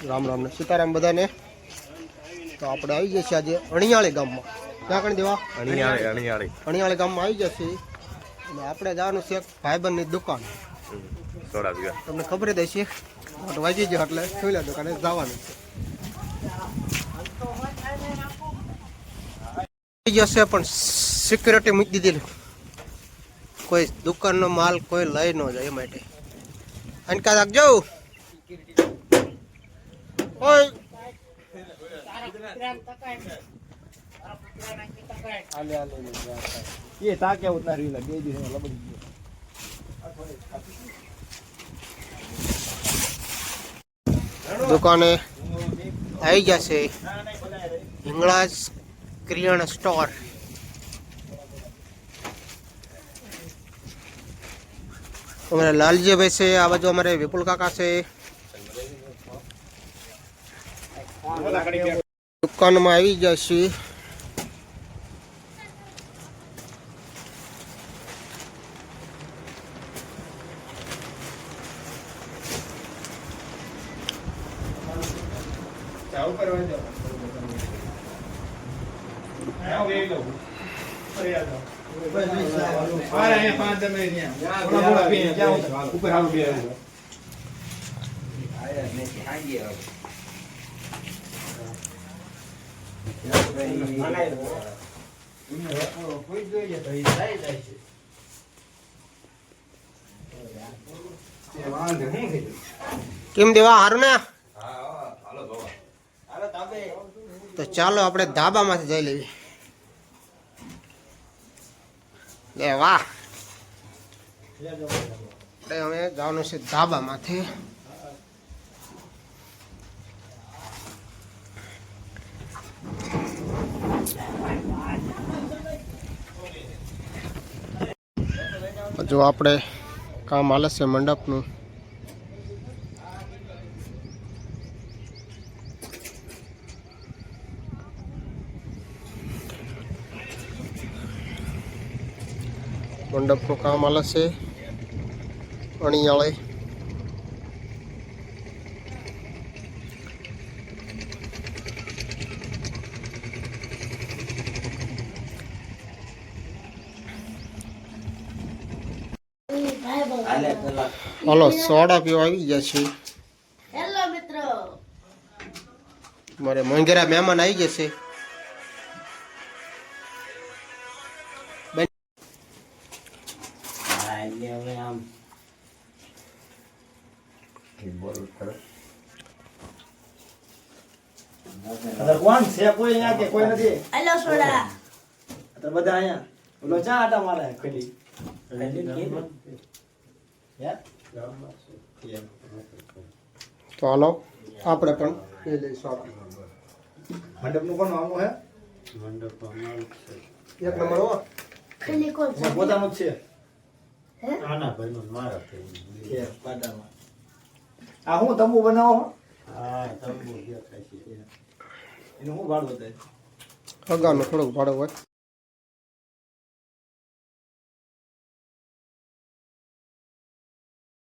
राम राम ने सीताराम बधाने। तो આપણે આવી જશે આજે અણિયાળી ગામમાં। ક્યાં કણ દેવા? અણિયાળી ગામમાં આવી જશે અને આપણે જવાનું છે ભાઈબંધની દુકાન સોડા પીવા। તમને ખબર જ હશે, મોટ વાગી ગયો એટલે ખોલ્યા દુકાને જવાનું છે। જશે પણ સિક્યુરિટી મૂકી દીધી, કોઈ દુકાનનો માલ કોઈ લઈ ન જાય એ માટે। અનકા રાખજો ઓય ये ताके उतना री लगे जी है लबड़ी दुकाने आई जैसे हिंगलाज किराना स्टोर। हमारे लालजी भाई से आ बाजू हमारे विपुल काका से दुकान में आई जैसी કેમ દેવા હારું ને? તો ચાલો આપણે ધાબામાંથી જઈ લેવી। લે વાહ, અમે જવાનું છે ધાબામાંથી। જો આપણે કામ હાલે છે મંડપનું। મંડપનું કામ હાલે છે અણિયાળી। હાલો સોડા પીવા આવી ગયા છે। હેલો મિત્રો, મારે મોંઘેરા મહેમાન આવી જશે। कौन से कोई यहाँ के कोई नहीं હેલો સોડા। तो बता यहाँ बोलो चा आटा मारा है खली તો હાલો આપણે પણ એ લઈ સોડા। मंडप નું કોણ આમો હે? એક નંબર હો। પેલી કોણ છે? પોતાનું જ છે હે? આના ભાઈ નું મારા છે પાડામાં। આ હું તંબુ બનાવો? હા તંબુ જે થાય છે એનું હું ભાડું થાય? અગાનું થોડુંક ભાડું હોય।